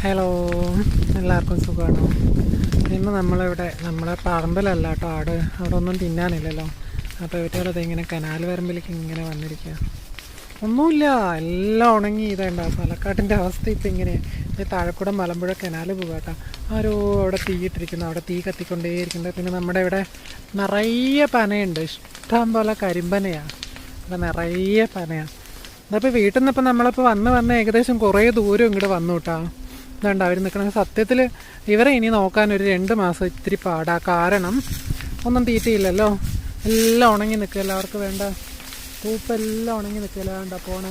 Hello, എല്ലാവർക്കും സുഖമാണോ? ഇന്ന് നമ്മളിവിടെ നമ്മുടെ പറമ്പിലല്ല കേട്ടോ ആട്, അവിടെ ഒന്നും തിന്നാനില്ലല്ലോ. അപ്പോൾ ഇവറ്റകളത് ഇങ്ങനെ കനാൽ വരമ്പിലേക്ക് ഇങ്ങനെ വന്നിരിക്കുക. ഒന്നുമില്ല, എല്ലാം ഉണങ്ങി. ഇതേണ്ട പാലക്കാട്ടിൻ്റെ അവസ്ഥ ഇപ്പം ഇങ്ങനെയാണ്. ഈ താഴെക്കൂടെ മലമ്പുഴ കനാൽ പോവുക കേട്ടോ. ആരോ അവിടെ തീയിട്ടിരിക്കുന്നു, അവിടെ തീ കത്തിക്കൊണ്ടേയിരിക്കുന്നുണ്ട്. പിന്നെ നമ്മുടെ ഇവിടെ നിറയെ പനയുണ്ട്, ഇഷ്ടം പോലെ കരിമ്പനയാണ്. ഇവിടെ നിറയെ പനയാണ്. അതപ്പോൾ വീട്ടിൽ നിന്ന് ഇപ്പം നമ്മളിപ്പോൾ വന്ന് ഏകദേശം കുറേ ദൂരം ഇങ്ങോട്ട് വന്നു കേട്ടോ. ഇതുണ്ട് അവർ നിൽക്കണമെങ്കിൽ. സത്യത്തിൽ ഇവരെ ഇനി നോക്കാൻ ഒരു 2 മാസം ഇത്തിരി പാടാ. കാരണം ഒന്നും തീറ്റയില്ലല്ലോ, എല്ലാം ഉണങ്ങി നിൽക്കുകയല്ലോ. അവർക്ക് വേണ്ട പൂപ്പെല്ലാം ഉണങ്ങി നിൽക്കുകയല്ലോ. വേണ്ട പോണേ,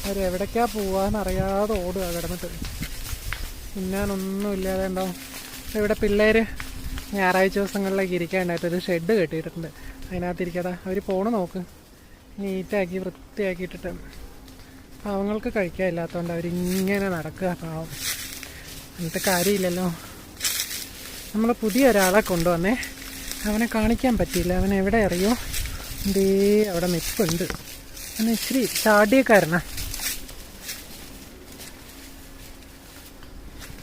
അവർ എവിടേക്കാണ് പോവാന്നറിയാതെ ഓടുക കിടന്നിട്ട്. തിന്നാനൊന്നും ഇല്ലാതെ ഉണ്ടോ. ഇവിടെ പിള്ളേർ ഞായറാഴ്ച ദിവസങ്ങളിലേക്ക് ഇരിക്കാനായിട്ടൊരു ഷെഡ് കെട്ടിയിട്ടുണ്ട്. അതിനകത്തിരിക്കാതെ അവർ പോണ നോക്ക്, നീറ്റാക്കി വൃത്തിയാക്കിയിട്ടിട്ട്. പാവങ്ങൾക്ക് കഴിക്കാനില്ലാത്തതുകൊണ്ട് അവരിങ്ങനെ നടക്കുക. പാവം, അങ്ങനത്തെ കാര്യമില്ലല്ലോ. നമ്മൾ പുതിയ ഒരാളെ കൊണ്ടുവന്നേ, അവനെ കാണിക്കാൻ പറ്റിയില്ല. അവൻ എവിടെ അറിയോ, എന്തേ അവിടെ നിൽപ്പുണ്ട്. അവന് ഇച്ചിരി ചാടിയക്കാരനാ,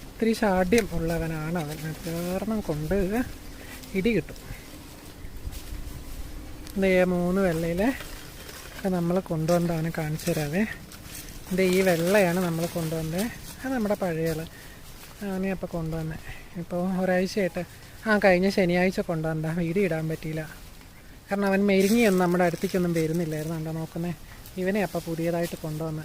ഇത്തിരി ചാട്യം ഉള്ളവനാണ് അവൻ. കാരണം കൊണ്ട് ഇടി കിട്ടും. എന്തേ 3 വെള്ളയിലെ ഒക്കെ നമ്മൾ കൊണ്ടുവന്ന് അവനെ കാണിച്ചു തരാവേ. എന്തേ ഈ വെള്ളയാണ് നമ്മൾ കൊണ്ടുവന്നത്, അത് നമ്മുടെ പഴയത്. അവനെ അപ്പോൾ കൊണ്ടുവന്നേ ഇപ്പോൾ ഒരാഴ്ചയായിട്ട്. കഴിഞ്ഞ ശനിയാഴ്ച കൊണ്ടുവന്നാ. വീഡിയോ ഇടാൻ പറ്റിയില്ല, കാരണം അവൻ മെരുങ്ങിയൊന്നും നമ്മുടെ അടുത്തേക്കൊന്നും വരുന്നില്ലായിരുന്നു. കണ്ടോ നോക്കുന്നേ, ഇവനെ അപ്പോൾ പുതിയതായിട്ട് കൊണ്ടുവന്ന്.